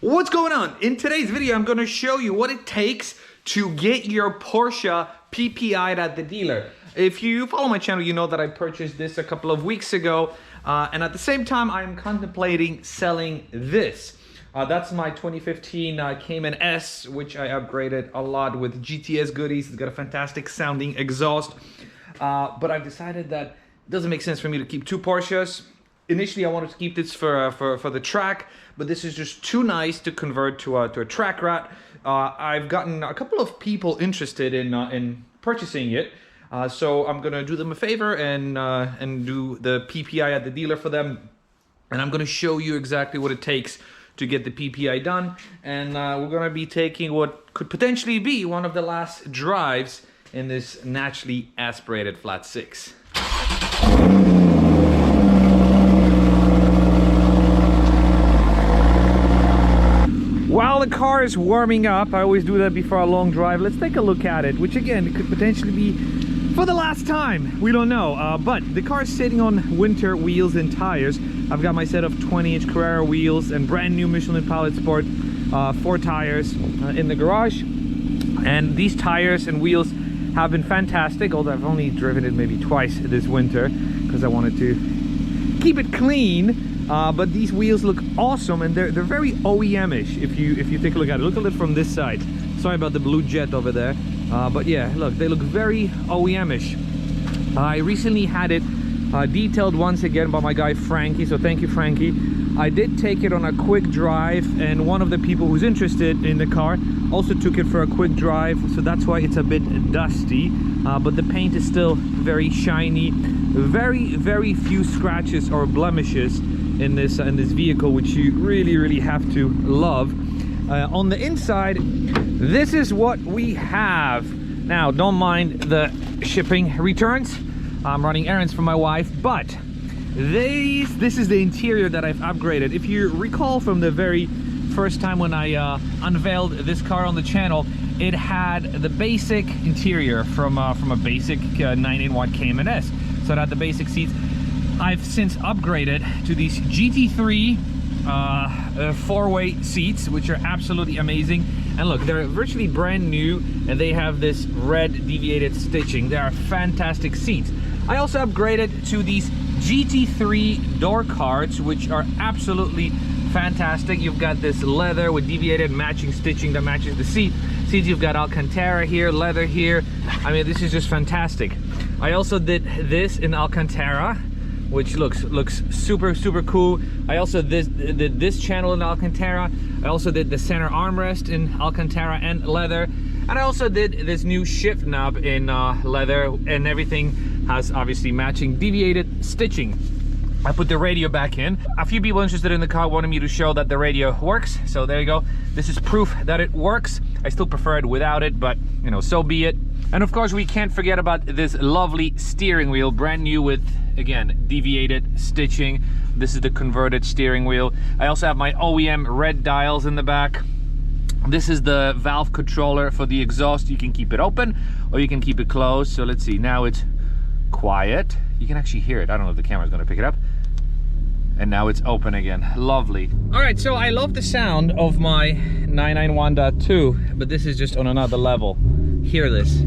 What's going on? In today's video, I'm going to show you what it takes to get your Porsche PPI'd at the dealer. If you follow my channel, you know that I purchased this a couple of weeks ago. And at the same time, I'm contemplating selling this. That's my 2015 Cayman S, which I upgraded a lot with GTS goodies. It's got a fantastic sounding exhaust. But I've decided that it doesn't make sense for me to keep two Porsches. Initially, I wanted to keep this for the track, but this is just too nice to convert to a track rat. I've gotten a couple of people interested in purchasing it, so I'm gonna do them a favor and do the PPI at the dealer for them, and I'm gonna show you exactly what it takes to get the PPI done, and we're gonna be taking what could potentially be one of the last drives in this naturally aspirated flat six. While the car is warming up, I always do that before a long drive, let's take a look at it, which again, could potentially be for the last time, we don't know. But the car is sitting on winter wheels and tires. I've got my set of 20-inch Carrera wheels and brand new Michelin Pilot Sport 4 tires in the garage. And these tires and wheels have been fantastic, although I've only driven it maybe twice this winter because I wanted to keep it clean. But these wheels look awesome, and they're very OEM-ish if you take a look at it. Look at it from this side. Sorry about the blue jet over there, but yeah, look, they look very OEM-ish. I recently had it detailed once again by my guy Frankie, so thank you, Frankie. I did take it on a quick drive, and one of the people who's interested in the car also took it for a quick drive, so that's why it's a bit dusty, but the paint is still very shiny. Very few scratches or blemishes in this vehicle, which you really have to love. On the inside, this is what we have. Now, don't mind the shipping returns. I'm running errands for my wife, but this is the interior that I've upgraded. If you recall from the very first time when I unveiled this car on the channel, it had the basic interior from a basic 9-in-1 Cayman S. So it had the basic seats. I've since upgraded to these GT3 4-way seats, which are absolutely amazing. And look, they're virtually brand new, and they have this red deviated stitching. They are fantastic seats. I also upgraded to these GT3 door cards, which are absolutely fantastic. You've got this leather with deviated matching stitching that matches the seats. You've got Alcantara here, leather here. I mean, this is just fantastic. I also did this in Alcantara, which looks super cool. I also did this channel in Alcantara. I also did the center armrest in Alcantara and leather, and I also did this new shift knob in leather, and everything has obviously matching deviated stitching. I put the radio back in. A few people interested in the car wanted me to show that the radio works, so there you go. This is proof that it works. I still prefer it without it, but you know, so be it. And of course, we can't forget about this lovely steering wheel, brand new with, again, deviated stitching. This is the converted steering wheel. I also have my OEM red dials in the back. This is the valve controller for the exhaust. You can keep it open or you can keep it closed. So let's see, now it's quiet. You can actually hear it. I don't know if the camera's gonna pick it up. And now it's open again. Lovely. All right, so I love the sound of my 991.2, but this is just on another level. Hear this.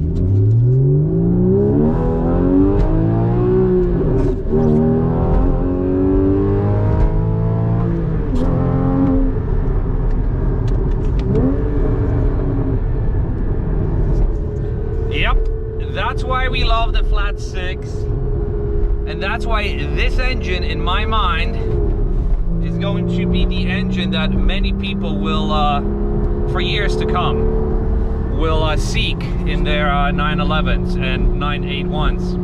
Yep, that's why we love the flat six. And that's why this engine, in my mind, is going to be the engine that many people will, for years to come, will seek in their 911s and 981s.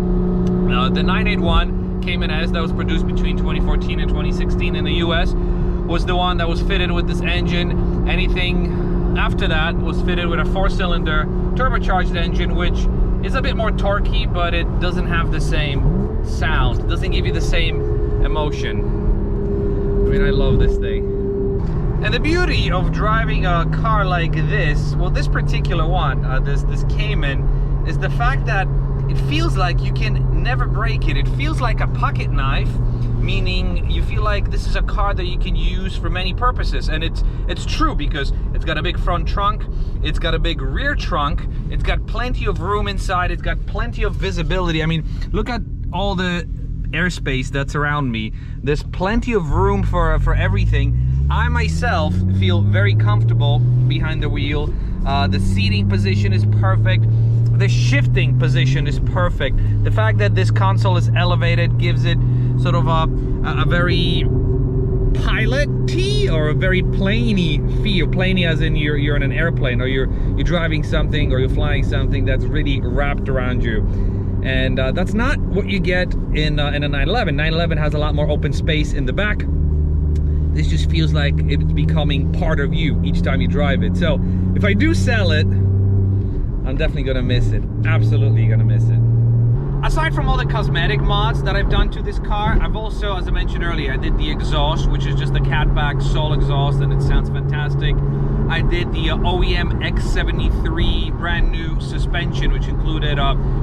The 981 Cayman S that was produced between 2014 and 2016 in the US was the one that was fitted with this engine. Anything after that was fitted with a 4-cylinder turbocharged engine, which is a bit more torquey, but it doesn't have the same sound. It doesn't give you the same emotion. I mean, I love this thing. And the beauty of driving a car like this, well, this particular one, this Cayman, is the fact that it feels like you can never break it. It feels like a pocket knife, meaning you feel like this is a car that you can use for many purposes. And it's true, because it's got a big front trunk, it's got a big rear trunk, it's got plenty of room inside, it's got plenty of visibility. I mean, look at all the airspace that's around me. There's plenty of room for everything. I myself feel very comfortable behind the wheel. The seating position is perfect. The shifting position is perfect. The fact that this console is elevated gives it sort of a very pilot-y or a very planey feel. Planey as in you're in an airplane, or you're driving something, or you're flying something that's really wrapped around you. And that's not what you get in a 911. 911 has a lot more open space in the back. This just feels like it's becoming part of you each time you drive it. So if I do sell it, I'm definitely gonna miss it. Absolutely gonna miss it. Aside from all the cosmetic mods that I've done to this car, I've also, as I mentioned earlier, I did the exhaust, which is just the catback Soul exhaust, and it sounds fantastic. I did the OEM X73 brand new suspension, which included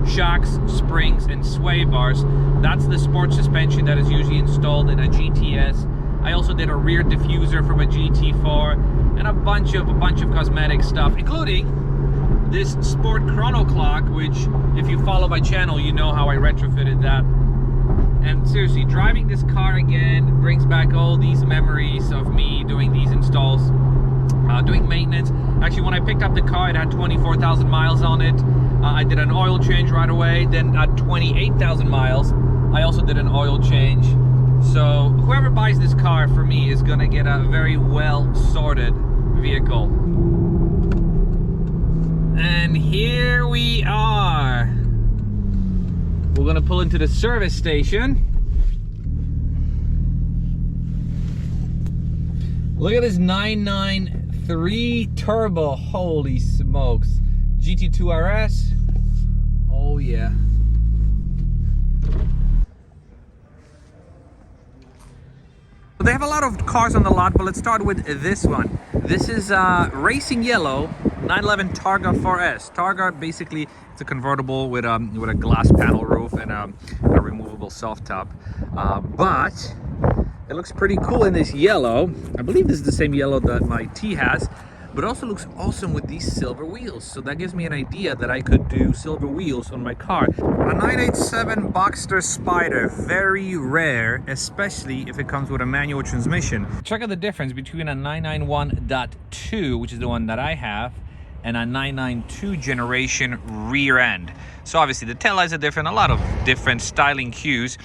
shocks, springs, and sway bars. That's the sport suspension that is usually installed in a GTS. I also did a rear diffuser from a GT4 and a bunch of cosmetic stuff, including this sport chrono clock, which if you follow my channel, you know how I retrofitted that. And seriously, driving this car again brings back all these memories of me doing these installs, doing maintenance. Actually, when I picked up the car, it had 24,000 miles on it. I did an oil change right away. Then at 28,000 miles, I also did an oil change. So whoever buys this car for me is gonna get a very well sorted vehicle. And here we are. We're gonna pull into the service station. Look at this 993 turbo, holy smokes. GT2 RS, oh yeah. They have a lot of cars on the lot, but let's start with this one. This is racing yellow 911 Targa 4S. Targa, basically, it's a convertible with a glass panel roof and a removable soft top. But it looks pretty cool in this yellow. I believe this is the same yellow that my T has, but it also looks awesome with these silver wheels. So that gives me an idea that I could do silver wheels on my car. A 987 Boxster Spider, very rare, especially if it comes with a manual transmission. Check out the difference between a 991.2, which is the one that I have, and a 992 generation rear end. So obviously the taillights are different, a lot of different styling cues.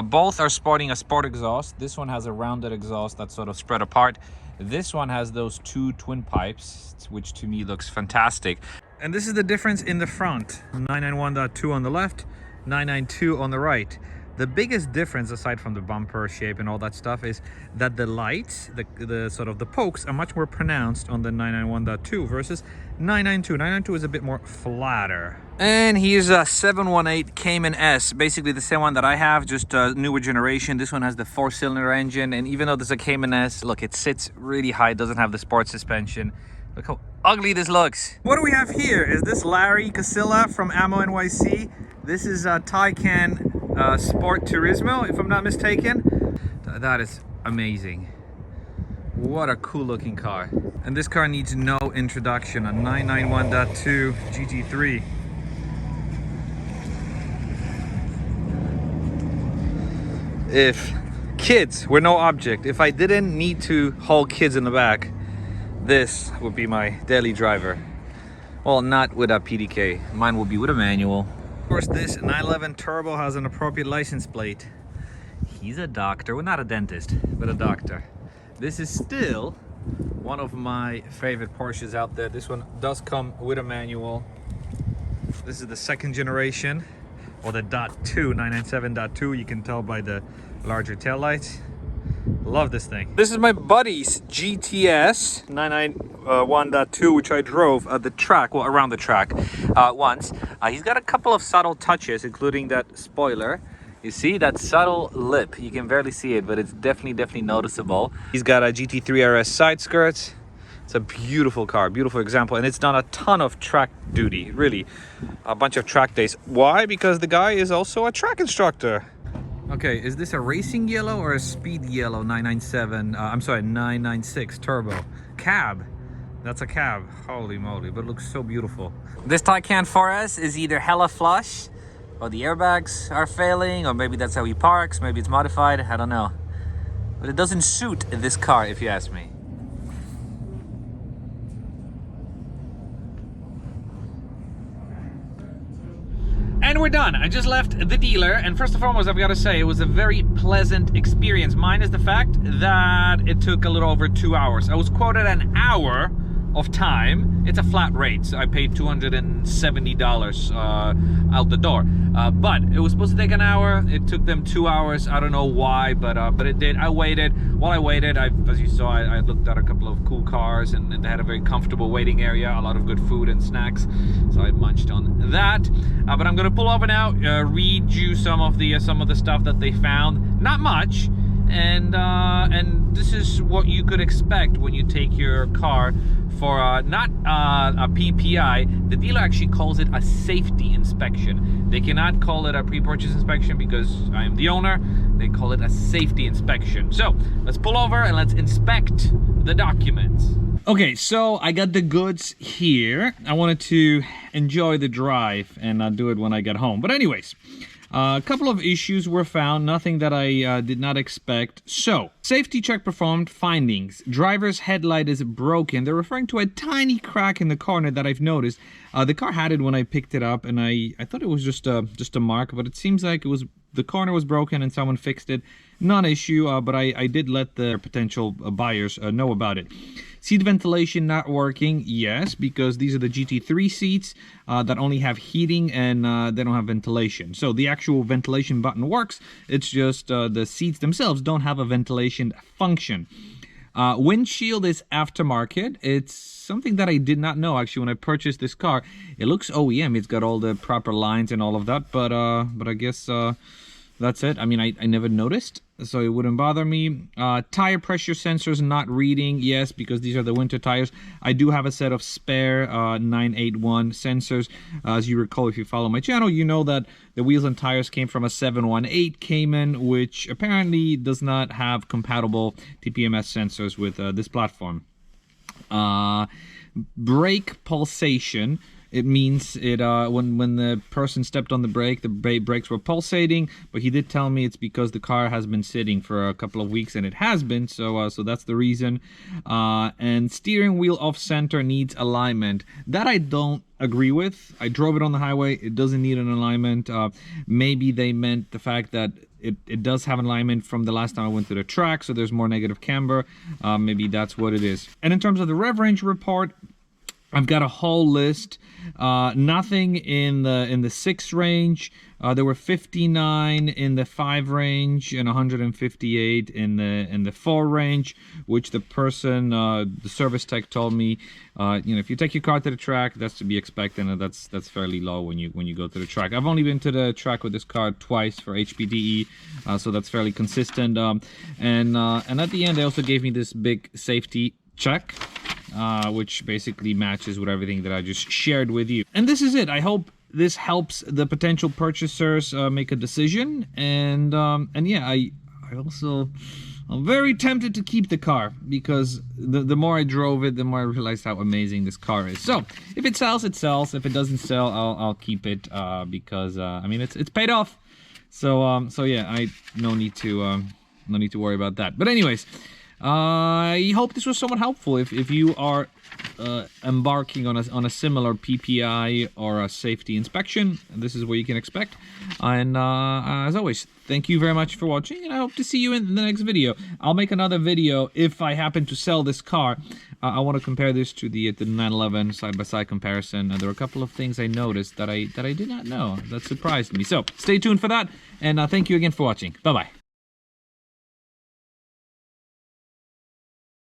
Both are sporting a sport exhaust. This one has a rounded exhaust that's sort of spread apart. This one has those two twin pipes, which to me looks fantastic. And this is the difference in the front. 991.2 on the left, 992 on the right. The biggest difference, aside from the bumper shape and all that stuff, is that the lights, the sort of the pokes, are much more pronounced on the 991.2 versus 992. 992 is a bit more flatter. And here's a 718 Cayman S, basically the same one that I have, just a newer generation. This one has the 4-cylinder engine, and even though there's a Cayman S, look, it sits really high, it doesn't have the sport suspension. Look how ugly this looks. What do we have here? Is this Larry Casilla from Ammo NYC? This is a Taycan Sport Turismo, if I'm not mistaken. That is amazing. What a cool looking car. And this car needs no introduction, a 991.2 GT3. If kids were no object, if I didn't need to haul kids in the back, this would be my daily driver. Well, not with a PDK. Mine will be with a manual. Of course, this 911 Turbo has an appropriate license plate. He's a doctor. Well, not a dentist, but a doctor. This is still one of my favorite Porsches out there. This one does come with a manual. This is the second generation, or the .2, 997.2. You can tell by the larger taillights. Love this thing. This is my buddy's GTS 991.2, which I drove at the track, well, around the track once. He's got a couple of subtle touches, including that spoiler. You see that subtle lip? You can barely see it, but it's definitely noticeable. He's got a GT3 RS side skirts. It's a beautiful car, beautiful example, and it's done a ton of track duty, really. A bunch of track days. Why? Because the guy is also a track instructor. Okay, is this a racing yellow or a speed yellow 997? I'm sorry, 996 turbo cab. That's a cab. Holy moly, but it looks so beautiful. This Taycan 4S is either hella flush, or the airbags are failing, or maybe that's how he parks. Maybe it's modified. I don't know. But it doesn't suit this car, if you ask me. And we're done. I just left the dealer, and first and foremost, I've got to say, it was a very pleasant experience. Minus the fact that it took a little over 2 hours. I was quoted an hour of time. It's a flat rate, so I paid $270 out the door. But it was supposed to take an hour. It took them 2 hours. I don't know why, but it did. I waited. While I waited, as you saw, I looked at a couple of cool cars, and they had a very comfortable waiting area, a lot of good food and snacks. So I munched on that. But I'm gonna pull over now, read you some of the stuff that they found. Not much. And this is what you could expect when you take your car for not a PPI. The dealer actually calls it a safety inspection. They cannot call it a pre-purchase inspection because I am the owner. They call it a safety inspection. So let's pull over and let's inspect the documents. Okay, so I got the goods here. I wanted to enjoy the drive and do it when I get home. But anyways, a couple of issues were found, nothing that I did not expect. So, safety check performed, findings. Driver's headlight is broken. They're referring to a tiny crack in the corner that I've noticed. The car had it when I picked it up, and I thought it was just a mark, but it seems like the corner was broken and someone fixed it. Non-issue, but I did let the potential buyers know about it. Seat ventilation not working, yes, because these are the GT3 seats that only have heating and they don't have ventilation. So the actual ventilation button works, it's just the seats themselves don't have a ventilation function. Windshield is aftermarket. It's something that I did not know actually when I purchased this car. It looks OEM, it's got all the proper lines and all of that, but I guess that's it. I mean, I never noticed, so it wouldn't bother me. Tire pressure sensors not reading, yes, because these are the winter tires. I do have a set of spare 981 sensors. As you recall, if you follow my channel, you know that the wheels and tires came from a 718 Cayman, which apparently does not have compatible TPMS sensors with this platform. Brake pulsation. It means it when the person stepped on the brake, the brakes were pulsating. But he did tell me it's because the car has been sitting for a couple of weeks, and it has been. So that's the reason. And steering wheel off center needs alignment. That I don't agree with. I drove it on the highway. It doesn't need an alignment. Maybe they meant the fact that it does have an alignment from the last time I went to the track, so there's more negative camber. Maybe that's what it is. And in terms of the rev range report, I've got a whole list. Nothing in the 6 range. There were 59 in the 5 range and 158 in the 4 range, which the person, the service tech, told me, if you take your car to the track, that's to be expected, and that's fairly low when you go to the track. I've only been to the track with this car twice for HPDE, so that's fairly consistent. And at the end, they also gave me this big safety check. Which basically matches with everything that I just shared with you. And this is it. I hope this helps the potential purchasers make a decision. And yeah, I also, I'm very tempted to keep the car because the more I drove it, the more I realized how amazing this car is. So if it sells, it sells. If it doesn't sell, I'll keep it because I mean it's paid off. So yeah, no need to worry about that. But anyways. I hope this was somewhat helpful if you are embarking on a similar PPI or a safety inspection. This is what you can expect. And as always, thank you very much for watching, and I hope to see you in the next video. I'll make another video if I happen to sell this car. I want to compare this to the 911 side-by-side comparison. There are a couple of things I noticed that I did not know that surprised me. So stay tuned for that, and thank you again for watching. Bye-bye.